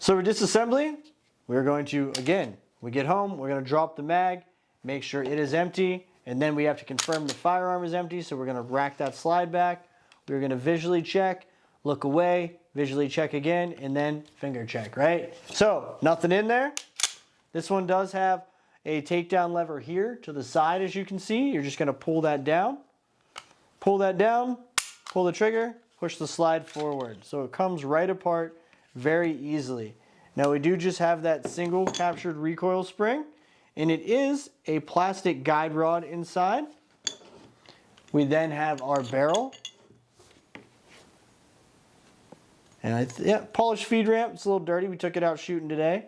So for disassembly, we're going to, again, we get home, we're going to drop the mag, make sure it is empty, and then we have to confirm the firearm is empty, so we're going to rack that slide back. We're going to visually check, look away, visually check again, and then finger check, right? So, nothing in there. This one does have a takedown lever here to the side, as you can see. You're just going to pull that down, pull the trigger, push the slide forward. So it comes right apart very easily. Now we do just have that single captured recoil spring, and it is a plastic guide rod inside. We then have our barrel. And polished feed ramp. It's a little dirty. We took it out shooting today,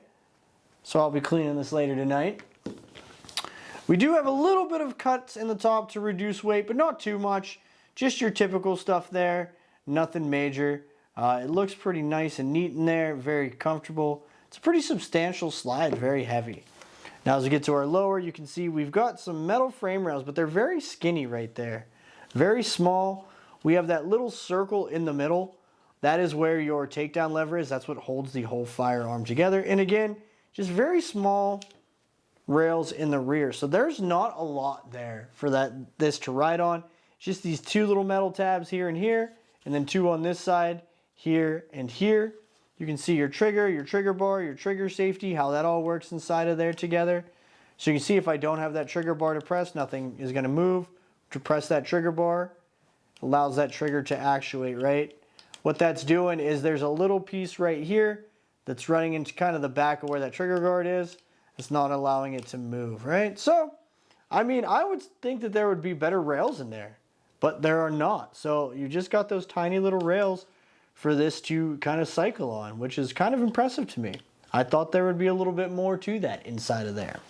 so I'll be cleaning this later tonight. We do have a little bit of cuts in the top to reduce weight, but not too much. Just your typical stuff there. Nothing major. It looks pretty nice and neat in there. Very comfortable. It's a pretty substantial slide. Very heavy. Now as we get to our lower, you can see we've got some metal frame rails, but they're very skinny right there. Very small. We have that little circle in the middle. That is where your takedown lever is. That's what holds the whole firearm together. And again, just very small rails in the rear. So there's not a lot there for this to ride on. Just these two little metal tabs here, and then two on this side, here and here. You can see your trigger bar, your trigger safety, how that all works inside of there together. So you can see if I don't have that trigger bar to press, nothing is going to move. To press that trigger bar allows that trigger to actuate, right? What that's doing is there's a little piece right here that's running into kind of the back of where that trigger guard is. It's not allowing it to move, right? So, I mean, I would think that there would be better rails in there, but there are not. So you just got those tiny little rails for this to kind of cycle on, which is kind of impressive to me. I thought there would be a little bit more to that inside of there.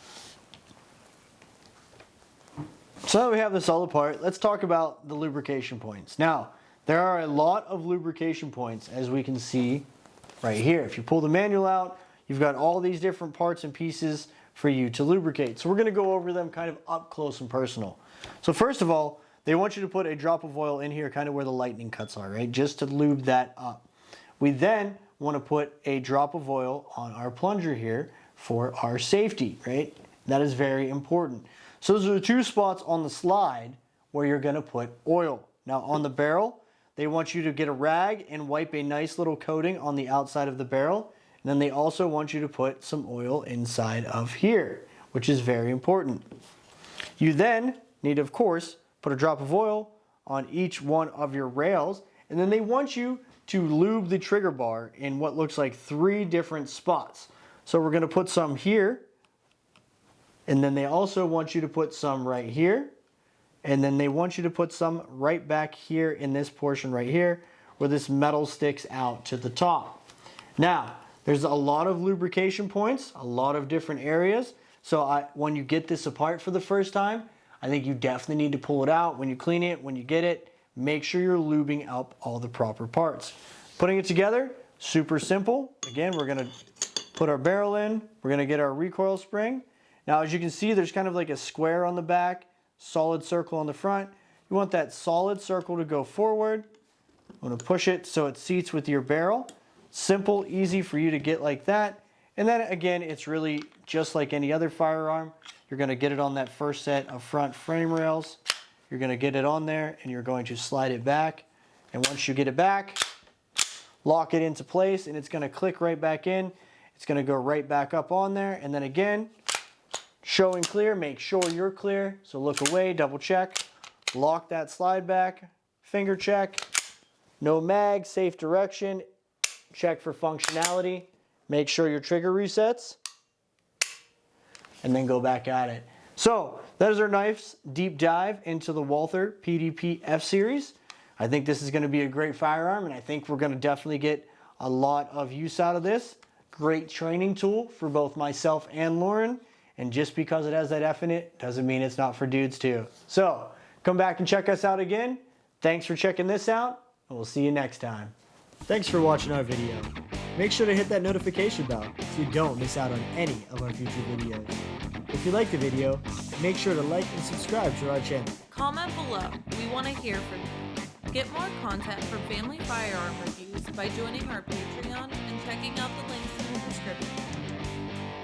So now we have this all apart. Let's talk about the lubrication points. Now, there are a lot of lubrication points, as we can see right here. If you pull the manual out, you've got all these different parts and pieces for you to lubricate. So we're going to go over them kind of up close and personal. So first of all, they want you to put a drop of oil in here kind of where the lightning cuts are, right? Just to lube that up. We then want to put a drop of oil on our plunger here for our safety, right? That is very important. So those are the two spots on the slide where you're going to put oil. Now on the barrel, they want you to get a rag and wipe a nice little coating on the outside of the barrel. And then they also want you to put some oil inside of here, which is very important. You then need, of course, put a drop of oil on each one of your rails. And then they want you to lube the trigger bar in what looks like 3 different spots. So we're going to put some here. And then they also want you to put some right here. And then they want you to put some right back here in this portion right here where this metal sticks out to the top. Now, there's a lot of lubrication points, a lot of different areas. So when you get this apart for the first time, I think you definitely need to pull it out. When you clean it, when you get it, make sure you're lubing up all the proper parts. Putting it together, super simple. Again, we're going to put our barrel in. We're going to get our recoil spring. Now, as you can see, there's kind of like a square on the back. Solid circle on the front. You want that solid circle to go forward. I'm going to push it so it seats with your barrel. Simple, easy for you to get like that. And then again, it's really just like any other firearm. You're going to get it on that first set of front frame rails. You're going to get it on there and you're going to slide it back. And once you get it back, lock it into place and it's going to click right back in. It's going to go right back up on there. And then again, show and clear, make sure you're clear. So look away, double check, lock that slide back, finger check, no mag, safe direction, check for functionality, make sure your trigger resets, and then go back at it. So that is our nice deep dive into the Walther PDP F-Series. I think this is going to be a great firearm, and I think we're going to definitely get a lot of use out of this. Great training tool for both myself and Lauren. And just because it has that F in it doesn't mean it's not for dudes too. So come back and check us out again. Thanks for checking this out, and we'll see you next time. Thanks for watching our video. Make sure to hit that notification bell so you don't miss out on any of our future videos. If you like the video, make sure to like and subscribe to our channel. Comment below. We want to hear from you. Get more content for family firearm reviews reviews by joining our Patreon and checking out the links in the description.